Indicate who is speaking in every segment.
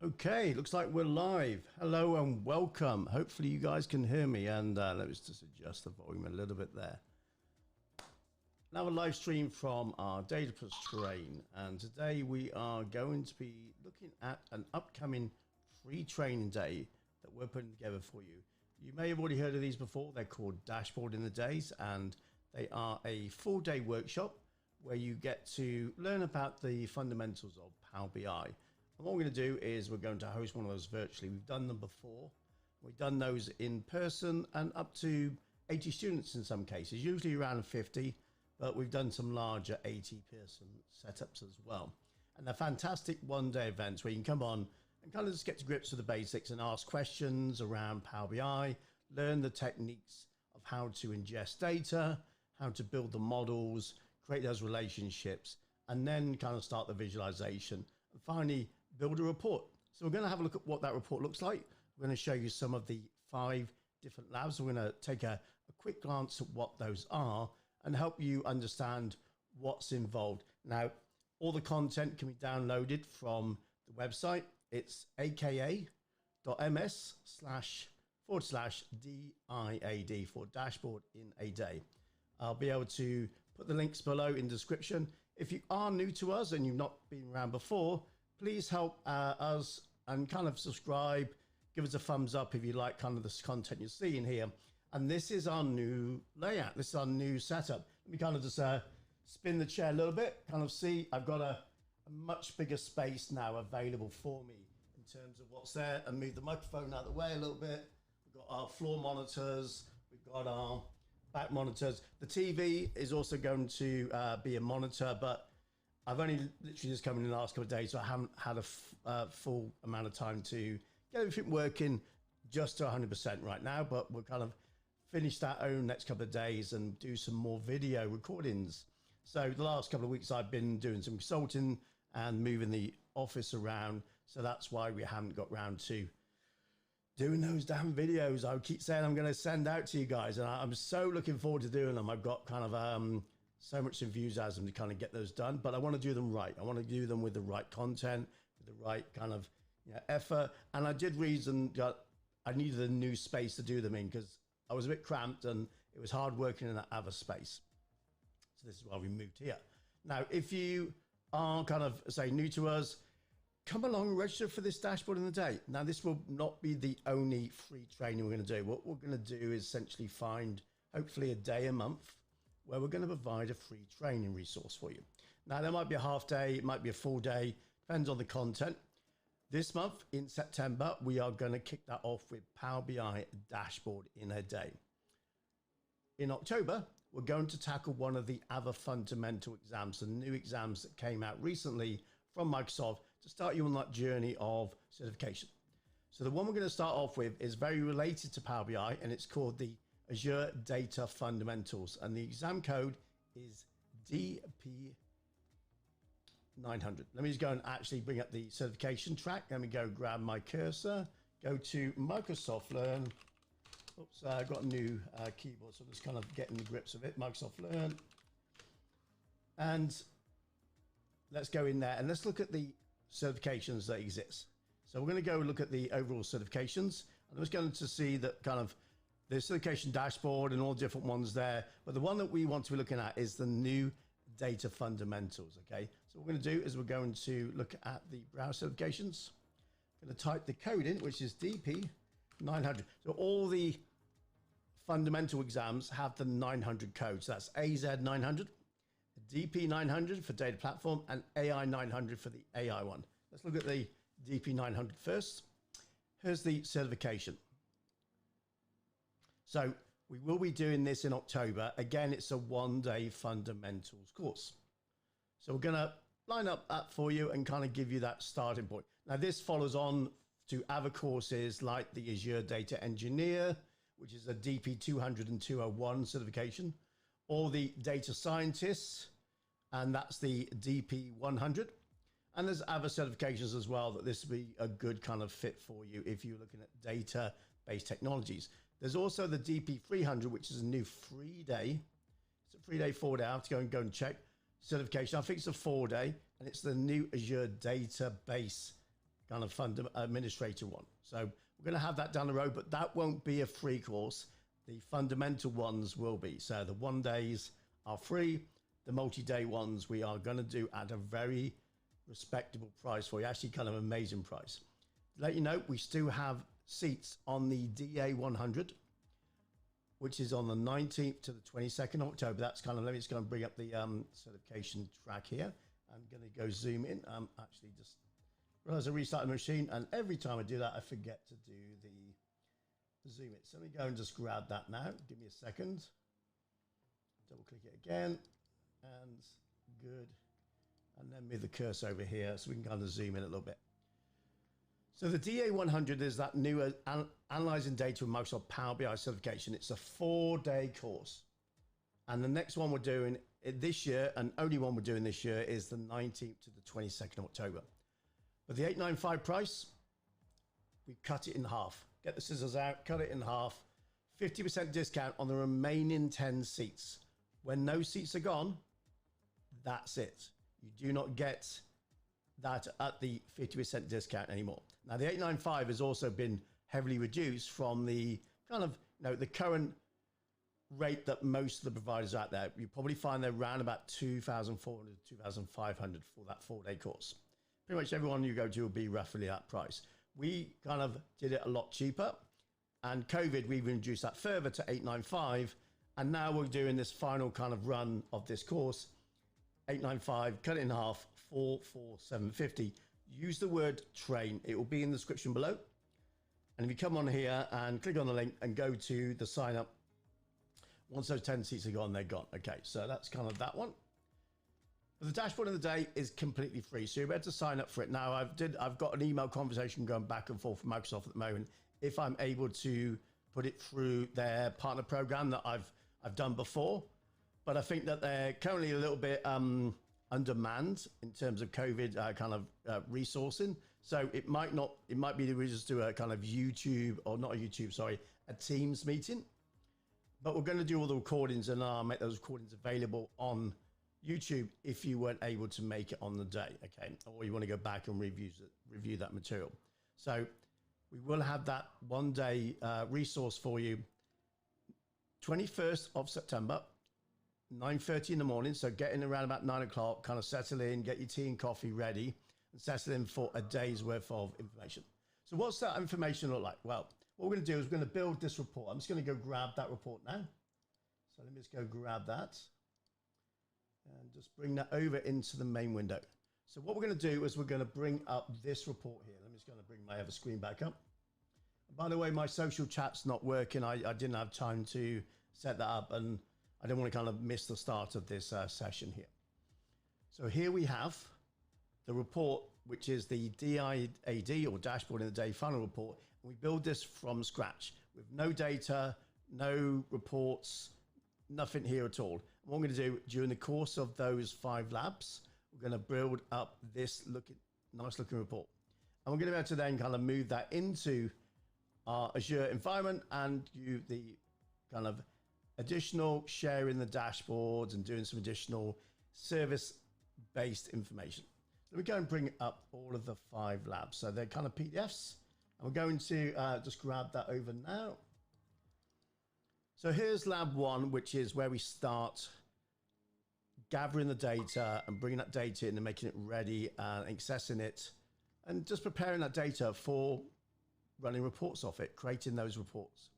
Speaker 1: Okay, looks like we're live. Hello and welcome. Hopefully you guys can hear me, and let me just adjust the volume a little bit there. Now a live stream from our Data+Train, and today we are going to be looking at an upcoming free training day that we're putting together for you. You may have already heard of these before. They're called Dashboard in the Days, and they are a full-day workshop where you get to learn about the fundamentals of Power BI. And what we're going to do is we're going to host one of those virtually. We've done them before. We've done those in person and up to 80 students in some cases, usually around 50, but we've done some larger 80-person setups as well. And they're fantastic one-day events where you can come on and kind of just get to grips with the basics and ask questions around Power BI, learn the techniques of how to ingest data, how to build the models, create those relationships, and then kind of start the visualization and finally build a report. So we're going to have a look at what that report looks like. We're going to show you some of the 5 different labs. We're going to take a quick glance at what those are and help you understand what's involved. Now, all the content can be downloaded from the website. It's aka.ms//DIAD for Dashboard in a Day. I'll be able to put the links below in the description. If you are new to us and you've not been around before, please help us and kind of subscribe, give us a thumbs up if you like kind of this content you're seeing here. And this is our new layout. This is our new setup. Let me kind of just spin the chair a little bit, kind of see I've got a much bigger space now available for me in terms of what's there, and move the microphone out of the way a little bit. We've got our floor monitors, we've got our back monitors. The TV is also going to be a monitor, but I've only literally just come in the last couple of days, so I haven't had a full amount of time to get everything working just to 100% right now, but we'll kind of finish that over the next couple of days and do some more video recordings. So the last couple of weeks I've been doing some consulting and moving the office around, so that's why we haven't got round to doing those damn videos I keep saying I'm going to send out to you guys, and I'm so looking forward to doing them. I've got kind of so much enthusiasm to kind of get those done, but I want to do them right. I want to do them with the right content, with the right kind of effort. And I did reason that I needed a new space to do them in because I was a bit cramped and it was hard working in that other space. So this is why we moved here. Now, if you are kind of, say, new to us, come along and register for this Dashboard in the Day. Now, this will not be the only free training we're going to do. What we're going to do is essentially find, hopefully, a day a month where we're going to provide a free training resource for you. Now, there might be a half day, it might be a full day, depends on the content. This month in September, we are going to kick that off with Power BI Dashboard in a Day. In October, we're going to tackle one of the other fundamental exams, the new exams that came out recently from Microsoft to start you on that journey of certification. So the one we're going to start off with is very related to Power BI, and it's called the Azure Data Fundamentals, and the exam code is DP900. Let me just go and actually bring up the certification track. Let me go grab my cursor, go to Microsoft Learn. Oops, I've got a new keyboard, so I'm just kind of getting the grips of it. Microsoft Learn. And let's go in there and let's look at the certifications that exist. So we're going to go look at the overall certifications. I'm just going to see that kind of the certification dashboard and all different ones there. But the one that we want to be looking at is the new data fundamentals. Okay. So what we're going to do is we're going to look at the browse certifications. I'm going to type the code in, which is DP900. So all the fundamental exams have the 900 code. So that's AZ900, DP900 for data platform, and AI900 for the AI one. Let's look at the DP900 first. Here's the certification. So we will be doing this in October. Again, it's a one-day fundamentals course. So we're going to line up that for you and kind of give you that starting point. Now, this follows on to other courses like the Azure Data Engineer, which is a DP200 and 201 certification, or the Data Scientists, and that's the DP100. And there's other certifications as well that this would be a good kind of fit for you if you're looking at data-based technologies. There's also the DP300, which is a new 3-day. It's a 3-day, 4-day. I have to go and check certification. I think it's a 4-day, and it's the new Azure database kind of administrator one. So we're going to have that down the road, but that won't be a free course. The fundamental ones will be. So the 1 days are free. The multi-day ones we are going to do at a very respectable price for you, actually kind of amazing price. To let you know, we still have seats on the DA100, which is on the 19th to the 22nd of October. That's kind of, let me just go and bring up the certification track here. I'm going to go zoom in. Actually just realized I restarted the machine, and every time I do that, I forget to do the zoom in. So let me go and just grab that now. Give me a second. Double click it again, and good. And then move the cursor over here so we can kind of zoom in a little bit. So the DA100 is that new Analyzing Data with Microsoft Power BI certification. It's a 4-day course. And the next one we're doing this year, and only one we're doing this year, is the 19th to the 22nd of October. But the $895 price, we cut it in half. Get the scissors out, cut it in half. 50% discount on the remaining 10 seats. When those seats are gone, that's it. You do not get that at the 50% discount anymore. Now, the $895 has also been heavily reduced from the kind of, the current rate that most of the providers out there. You probably find they're around about $2,400 to $2,500 for that 4-day course. Pretty much everyone you go to will be roughly that price. We kind of did it a lot cheaper, and COVID, we've reduced that further to $895, and now we're doing this final kind of run of this course, $895, cut it in half, $447.50. Use the word train. It will be in the description below. And if you come on here and click on the link and go to the sign up, once those 10 seats are gone, they're gone. Okay, so that's kind of that one. But the dashboard of the day is completely free, so you're able to sign up for it. Now, I've got an email conversation going back and forth from Microsoft at the moment. If I'm able to put it through their partner program that I've done before, but I think that they're currently a little bit undermanned in terms of COVID resourcing. So it might be that we just do a kind of YouTube, or not a YouTube, sorry, a Teams meeting. But we're going to do all the recordings, and I'll make those recordings available on YouTube if you weren't able to make it on the day, okay? Or you want to go back and review that material. So we will have that 1-day resource for you, 21st of September, 9:30 in the morning. So get in around about 9 o'clock, kind of settle in, get your tea and coffee ready, and settle in for a day's worth of information. So what's that information look like? Well, what we're going to do is we're going to build this report. I'm just going to go grab that report now. So let me just go grab that and just bring that over into the main window. So what we're going to do is we're going to bring up this report here. Let me just going to bring my other screen back up. And by the way, my social chat's not working. I didn't have time to set that up, and I don't want to kind of miss the start of this session here. So here we have the report, which is the DIAD, or Dashboard in the Day Final Report. And we build this from scratch with no data, no reports, nothing here at all. And what I'm going to do during the course of those 5 labs, we're going to build up this nice looking report. And we're going to be able to then kind of move that into our Azure environment and do the kind of additional sharing the dashboards and doing some additional service-based information. So we go and bring up all of the 5 labs. So they're kind of PDFs. And we're going to just grab that over now. So here's lab 1, which is where we start gathering the data and bringing that data in and making it ready and accessing it and just preparing that data for running reports off it, creating those reports.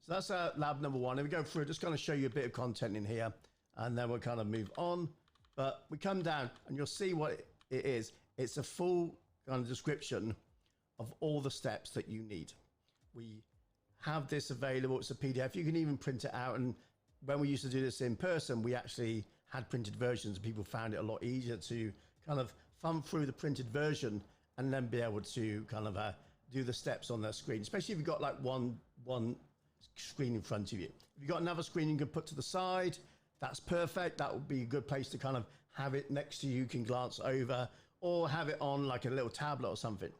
Speaker 1: So that's lab number 1. And we go through, just kind of show you a bit of content in here, and then we'll kind of move on. But we come down and you'll see what it is. It's a full kind of description of all the steps that you need. We have this available. It's a PDF. You can even print it out. And when we used to do this in person, we actually had printed versions. People found it a lot easier to kind of thumb through the printed version and then be able to kind of do the steps on their screen, especially if you've got like one screen in front of you. If you've got another screen you can put to the side, that's perfect. That would be a good place to kind of have it next to you. You can glance over, or have it on like a little tablet or something.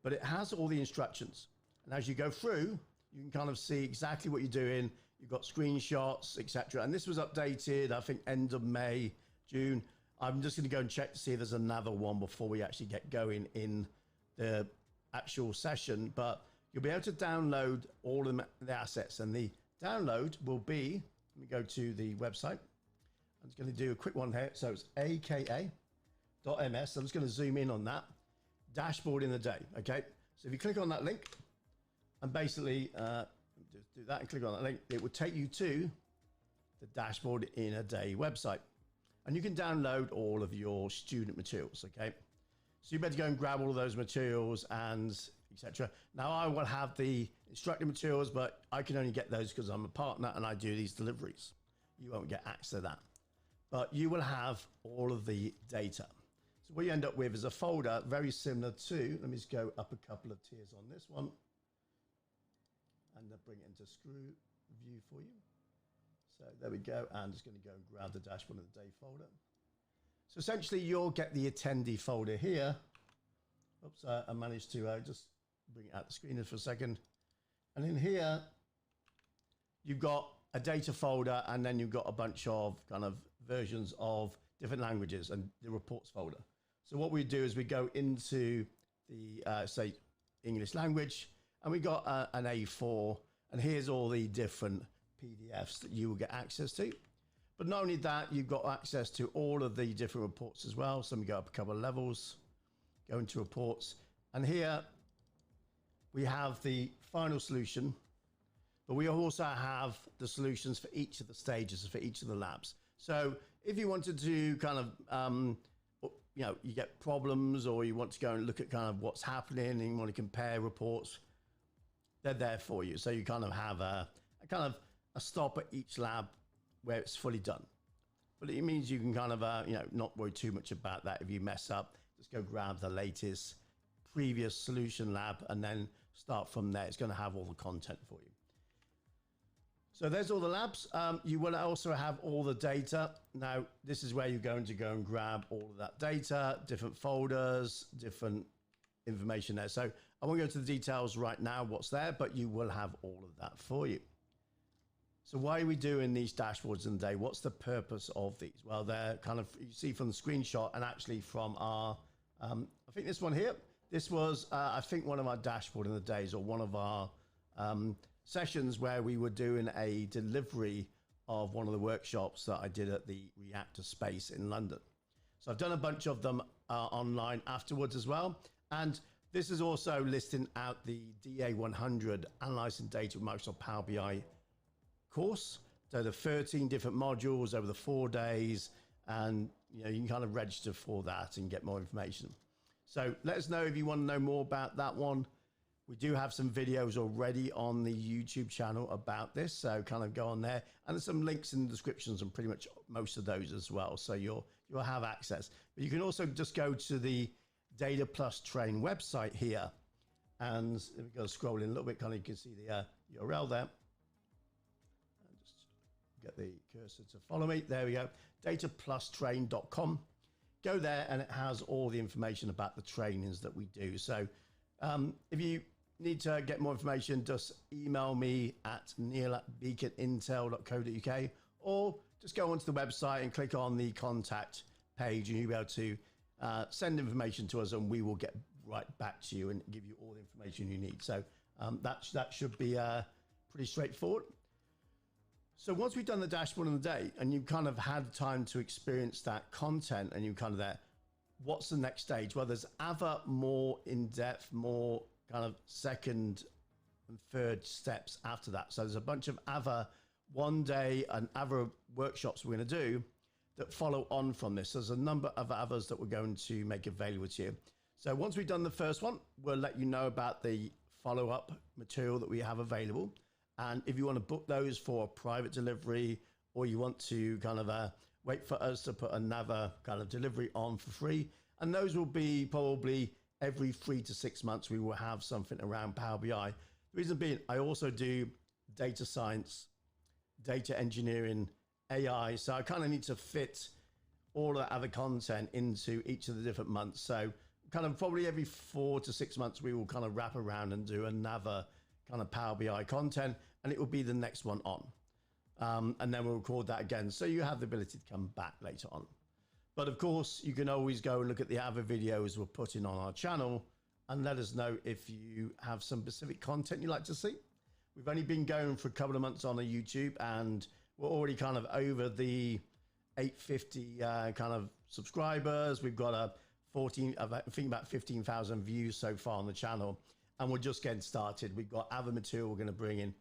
Speaker 1: But it has all the instructions. And as you go through, you can kind of see exactly what you're doing. You've got screenshots, etc. And this was updated, I think, end of May, June. I'm just going to go and check to see if there's another one before we actually get going in the actual session, but you'll be able to download all of the assets, and the download will be, let me go to the website. I'm just going to do a quick one here. So it's aka.ms. I'm just going to zoom in on that. Dashboard in a day. Okay. So if you click on that link and basically just do that and click on that link, it will take you to the Dashboard in a Day website. And you can download all of your student materials. Okay. So you better go and grab all of those materials and etc. Now I will have the instructor materials, but I can only get those because I'm a partner and I do these deliveries. You won't get access to that, but you will have all of the data. So what you end up with is a folder very similar to, let me just go up a couple of tiers on this one and bring it into screw view for you. So there we go. I'm just going to go and grab the Dashboard of the Day folder. So essentially you'll get the attendee folder here. Oops, I managed to just bring it out the screen for a second. And in here, you've got a data folder, and then you've got a bunch of kind of versions of different languages and the reports folder. So what we do is we go into the, say, English language, and we got an A4, and here's all the different PDFs that you will get access to. But not only that, you've got access to all of the different reports as well. So we go up a couple of levels, go into reports, and here we have the final solution, but we also have the solutions for each of the stages, for each of the labs. So if you wanted to kind of, you know, you get problems, or you want to go and look at kind of what's happening and you want to compare reports, they're there for you. So you kind of have a kind of a stop at each lab where it's fully done. But it means you can kind of, you know, not worry too much about that. If you mess up, just go grab the latest previous solution lab and then start from there. It's going to have all the content for you. So there's all the labs. You will also have all the data. Now, this is where you're going to go and grab all of that data, different folders, different information there. So I won't go into the details right now, what's there, but you will have all of that for you. So why are we doing these dashboards in the day? What's the purpose of these? Well, they're kind of, you see from the screenshot and actually from our, I think this one here, this was, I think one of our dashboard in the days, or one of our sessions where we were doing a delivery of one of the workshops that I did at the Reactor Space in London. So I've done a bunch of them online afterwards as well. And this is also listing out the DA100 Analyzing Data with Microsoft Power BI course. So the 13 different modules over the 4 days, and you know, you can kind of register for that and get more information. So let us know if you want to know more about that one. We do have some videos already on the YouTube channel about this, so kind of go on there, and there's some links in the descriptions and pretty much most of those as well, so you'll have access. But you can also just go to the Data+Train website here, and if we go scrolling a little bit, kind of you can see the URL there. Get the cursor to follow me. There we go. Data+Train.com. Go there and it has all the information about the trainings that we do. So if you need to get more information, just email me at neil@beaconintel.co.uk, or just go onto the website and click on the contact page, and you'll be able to send information to us, and we will get right back to you and give you all the information you need. So that should be pretty straightforward. So once we've done the dashboard of the day and you've kind of had time to experience that content and you're kind of there, what's the next stage? Well, there's other more in-depth, more kind of second and third steps after that. So there's a bunch of other one day and other workshops we're going to do that follow on from this. There's a number of others that we're going to make available to you. So once we've done the first one, we'll let you know about the follow-up material that we have available. And if you want to book those for a private delivery, or you want to kind of wait for us to put another kind of delivery on for free, and those will be probably every 3 to 6 months, we will have something around Power BI. The reason being, I also do data science, data engineering, AI. So I kind of need to fit all that other content into each of the different months. So kind of probably every 4 to 6 months, we will kind of wrap around and do another kind of Power BI content, and it will be the next one on. And then we'll record that again. So you have the ability to come back later on. But of course, you can always go and look at the other videos we're putting on our channel and let us know if you have some specific content you'd like to see. We've only been going for a couple of months on YouTube, and we're already kind of over the 850 kind of subscribers. We've got I think about 15,000 views so far on the channel, and we're just getting started. We've got other material we're going to bring in.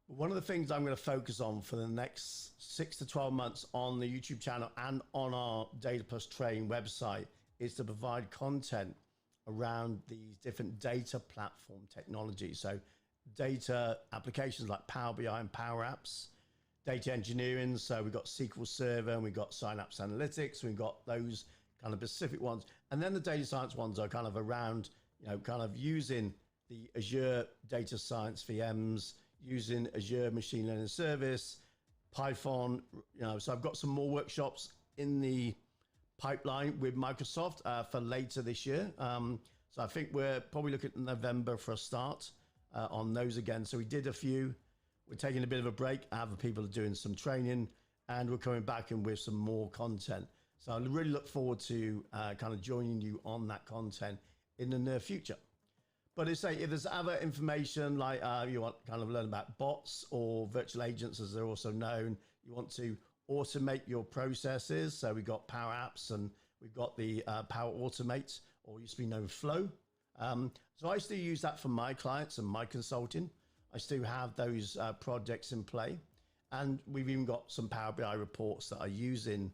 Speaker 1: One of the things I'm going to focus on for the next 6 to 12 months on the YouTube channel and on our Data+Train website is to provide content around these different data platform technologies. So data applications like Power BI and Power Apps, data engineering. So we've got SQL Server and we've got Synapse Analytics. We've got those kind of specific ones. And then the data science ones are kind of around, kind of using the Azure data science VMs, using Azure machine learning service, Python, so I've got some more workshops in the pipeline with Microsoft for later this year. So I think we're probably looking at November for a start on those again. So we did a few, we're taking a bit of a break. Other people are doing some training, and we're coming back in with some more content. So I really look forward to kind of joining you on that content in the near future. But if there's other information like you want to kind of learn about bots or virtual agents, as they're also known, you want to automate your processes. So we've got Power Apps and we've got the Power Automate, or used to be known Flow. So I still use that for my clients and my consulting. I still have those projects in play. And we've even got some Power BI reports that are using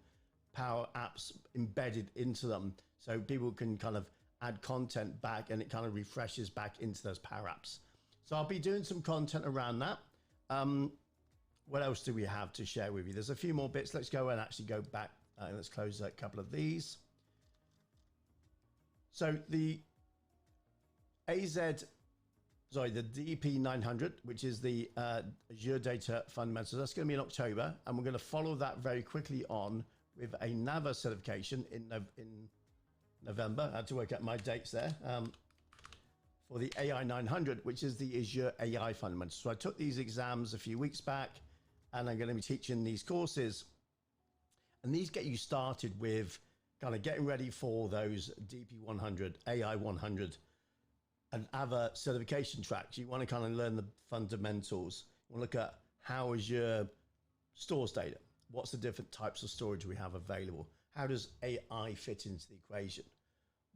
Speaker 1: Power Apps embedded into them. So people can kind of add content back, and it kind of refreshes back into those Power Apps. So I'll be doing some content around that. What else do we have to share with you? There's a few more bits. Let's go and actually go back. Let's close a couple of these. So the DP900, which is the Azure Data Fundamentals, that's going to be in October, and we're going to follow that very quickly on with another certification in November. I had to work out my dates there, for the AI 900, which is the Azure AI Fundamentals. So I took these exams a few weeks back, and I'm going to be teaching these courses. And these get you started with kind of getting ready for those DP100, AI 100, and other certification tracks. You want to kind of learn the fundamentals. You want to look at how Azure stores data. What's the different types of storage we have available? How does AI fit into the equation?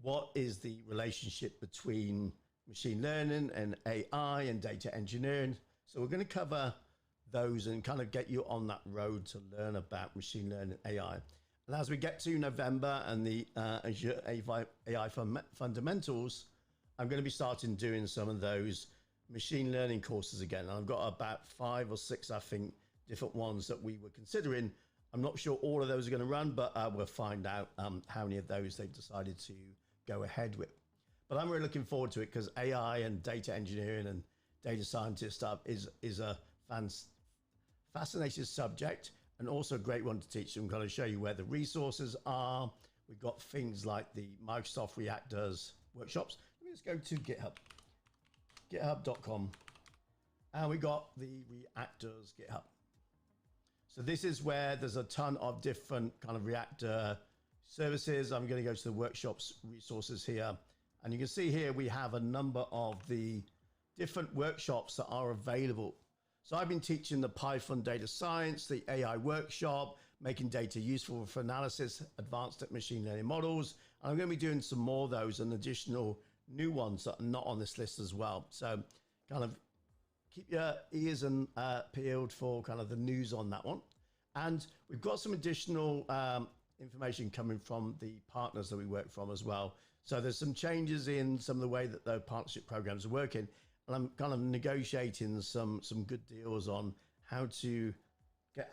Speaker 1: What is the relationship between machine learning and AI and data engineering? So we're going to cover those and kind of get you on that road to learn about machine learning and AI. And as we get to November and the Azure AI fundamentals, I'm going to be starting doing some of those machine learning courses again. And I've got about 5 or 6, I think, different ones that we were considering. I'm not sure all of those are going to run, but we'll find out how many of those they've decided to go ahead with. But I'm really looking forward to it, because AI and data engineering and data scientist stuff is a fascinating subject, and also a great one to teach. I'm going to show you where the resources are. We've got things like the Microsoft Reactors workshops. Let me just go to GitHub, github.com, and we got the Reactors GitHub. So this is where there's a ton of different kind of reactor services. I'm going to go to the workshops resources here. And you can see here we have a number of the different workshops that are available. So I've been teaching the Python data science, the AI workshop, making data useful for analysis, advanced machine learning models. And I'm going to be doing some more of those and additional new ones that are not on this list as well. So kind of keep your ears and peeled for kind of the news on that one. And we've got some additional information coming from the partners that we work from as well. So there's some changes in some of the way that the partnership programs are working. And I'm kind of negotiating some good deals on how to get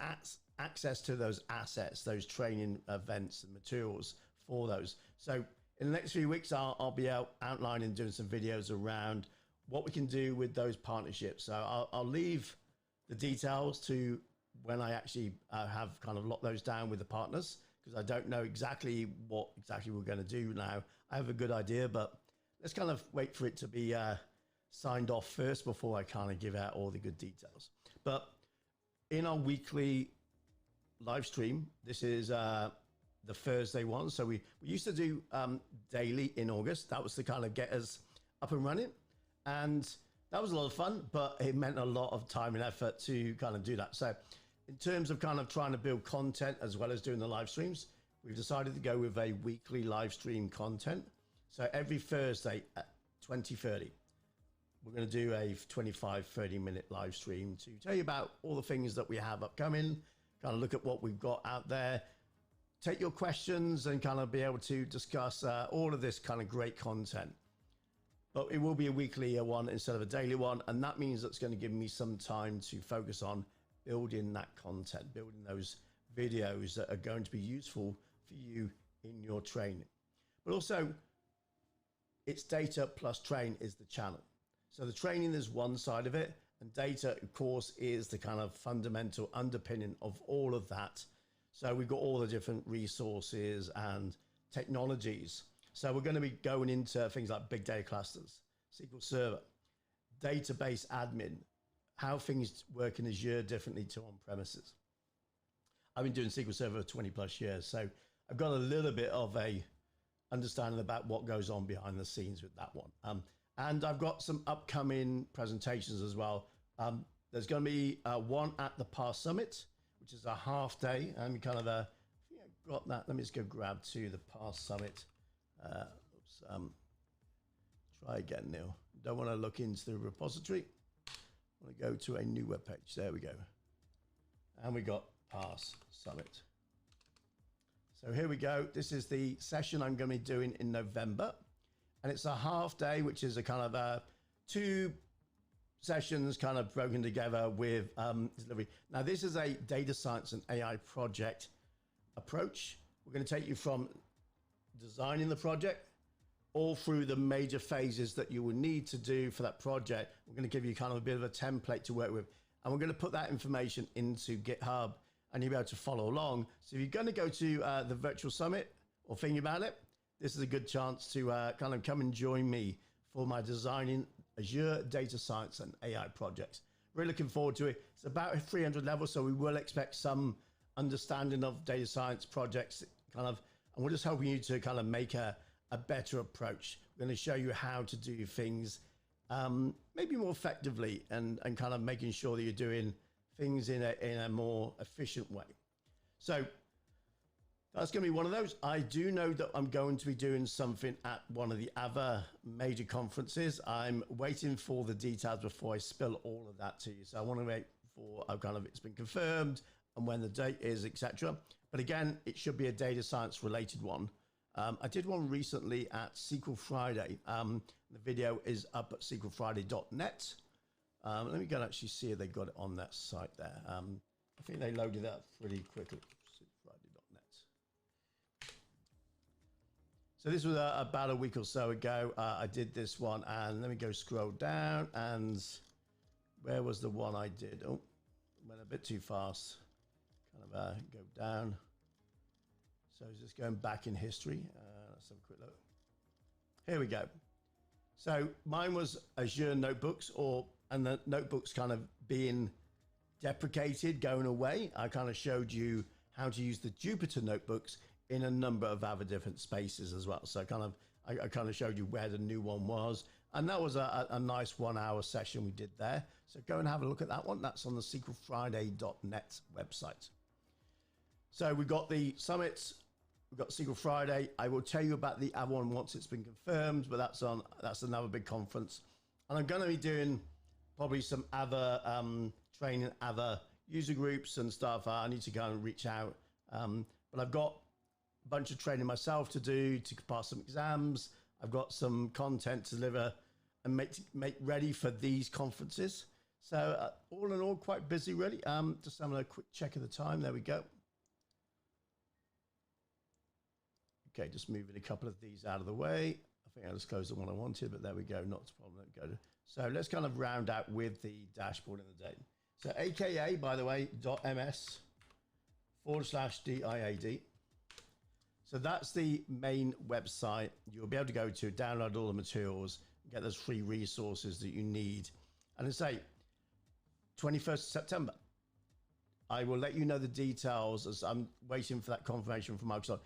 Speaker 1: access to those assets, those training events and materials for those. So in the next few weeks, I'll be outlining, doing some videos around what we can do with those partnerships. So I'll leave the details to when I actually have kind of locked those down with the partners, because I don't know exactly what we're going to do now. I have a good idea, but let's kind of wait for it to be signed off first before I kind of give out all the good details. But in our weekly live stream, this is the Thursday one. So we used to do daily in August. That was to kind of get us up and running. And that was a lot of fun, but it meant a lot of time and effort to kind of do that. So in terms of kind of trying to build content as well as doing the live streams, we've decided to go with a weekly live stream content. So every Thursday at 20:30, we're going to do a 25-30 minute live stream to tell you about all the things that we have upcoming, kind of look at what we've got out there, take your questions and kind of be able to discuss all of this kind of great content. But it will be a weekly one instead of a daily one. And that means that's going to give me some time to focus on building that content, building those videos that are going to be useful for you in your training. But also, it's Data+Train is the channel. So the training is one side of it, and data, of course, is the kind of fundamental underpinning of all of that. So we've got all the different resources and technologies. So we're going to be going into things like big data clusters, SQL Server, database admin, how things work in Azure differently to on-premises. I've been doing SQL Server for 20 plus years, so I've got a little bit of a understanding about what goes on behind the scenes with that one. And I've got some upcoming presentations as well. There's going to be one at the PAR Summit, which is a half day, and kind of a, I think I've got that. Let me just go grab to the PAR Summit. Try again, Neil. Don't want to look into the repository. I want to go to a new web page. There we go. And we got PAR Summit. So here we go. This is the session I'm going to be doing in November. And it's a half day, which is a kind of a 2 sessions kind of broken together with delivery. Now, this is a data science and AI project approach. We're going to take you from designing the project all through the major phases that you will need to do for that project. We're going to give you kind of a bit of a template to work with. And we're going to put that information into GitHub, and you'll be able to follow along. So if you're going to go to the virtual summit or thinking about it, this is a good chance to kind of come and join me for my designing Azure data science and AI projects. Really looking forward to it. It's about a 300 level, so we will expect some understanding of data science projects kind of, and we're just helping you to kind of make a better approach. We're going to show you how to do things maybe more effectively and kind of making sure that you're doing things in a more efficient way. So that's going to be one of those. I do know that I'm going to be doing something at one of the other major conferences. I'm waiting for the details before I spill all of that to you. So I want to wait for it's been confirmed and when the date is, etc. But again, it should be a data science related one. I did one recently at SQL Friday. The video is up at SQLfriday.net. Let me go and actually see if they got it on that site there. I think they loaded that pretty quickly. SQLfriday.net. So this was about a week or so ago. I did this one, and let me go scroll down. And where was the one I did? Oh, went a bit too fast. Kind of go down. So just going back in history. Let's have a quick look. Here we go. So mine was Azure notebooks, and the notebooks kind of being deprecated, going away. I kind of showed you how to use the Jupyter notebooks in a number of other different spaces as well. So I kind of showed you where the new one was. And that was a nice 1 hour session we did there. So go and have a look at that one. That's on the SQLfriday.net website. So we've got the summits. We've got SQL Friday. I will tell you about the other one once it's been confirmed, but that's another big conference. And I'm going to be doing probably some other training, other user groups and stuff. I need to go and reach out. But I've got a bunch of training myself to do to pass some exams. I've got some content to deliver and make ready for these conferences. So all in all, quite busy really. Just having a quick check of the time. There we go. Okay, just moving a couple of these out of the way. I think I just closed the one I wanted, but there we go. Not a problem. So let's kind of round out with the dashboard in the day. So AKA, by the way, .ms/DIAD. So that's the main website. You'll be able to go to download all the materials, get those free resources that you need. And it's 21st of September. I will let you know the details as I'm waiting for that confirmation from Microsoft.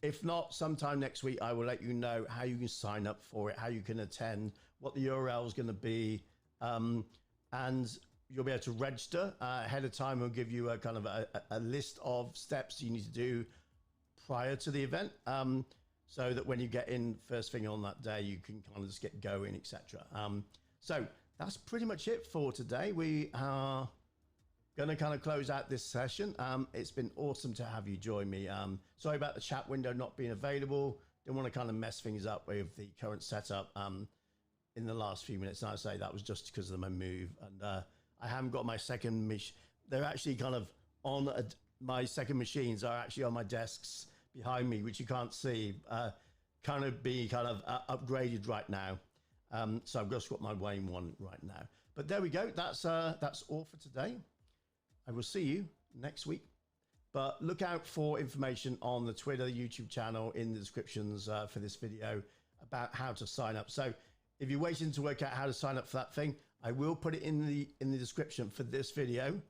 Speaker 1: If not, sometime next week, I will let you know how you can sign up for it, how you can attend, what the URL is going to be, and you'll be able to register ahead of time. We'll give you a kind of a list of steps you need to do prior to the event, so that when you get in first thing on that day, you can kind of just get going, etc. So that's pretty much it for today. We are going to kind of close out this session. It's been awesome to have you join me. Sorry about the chat window not being available. Didn't want to kind of mess things up with the current setup in the last few minutes. And I say that was just because of my move. And I haven't got my second machine. They're actually kind of on my second machines are actually on my desks behind me, which you can't see, kind of upgraded right now. So I've just got my Wayne one right now. But there we go. That's all for today. I will see you next week. But look out for information on the Twitter, YouTube channel in the descriptions for this video about how to sign up. So if you're waiting to work out how to sign up for that thing, I will put it in the description for this video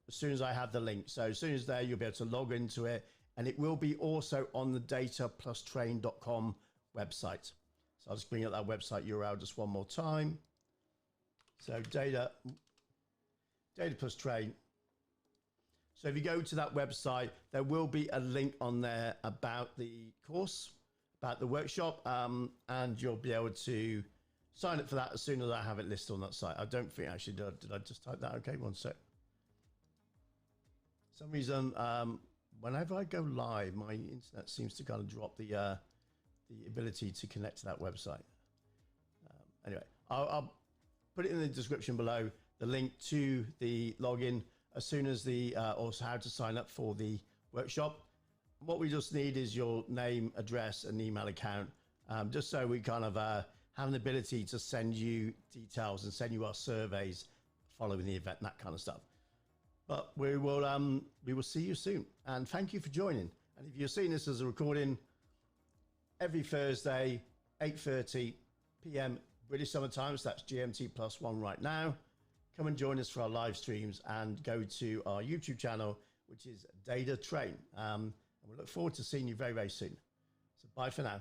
Speaker 1: as soon as I have the link. So as soon as there, you'll be able to log into it. And it will be also on the Data+Train.com website. So I'll just bring up that website URL just one more time. So Data+Train. So if you go to that website, there will be a link on there about the course, about the workshop, and you'll be able to sign up for that as soon as I have it listed on that site. I don't think actually, did I just type that? Okay, one sec. For some reason, whenever I go live, my internet seems to kind of drop the ability to connect to that website. Anyway, I'll put it in the description below, the link to the login as soon as also how to sign up for the workshop. What we just need is your name, address, and email account, just so we kind of have an ability to send you details and send you our surveys following the event, that kind of stuff. But we will see you soon, and thank you for joining. And if you're seeing this as a recording, every Thursday, 8:30 p.m. British Summer Time, so that's GMT +1 right now. Come and join us for our live streams and go to our YouTube channel, which is Data+Train. And we look forward to seeing you very, very soon. So bye for now.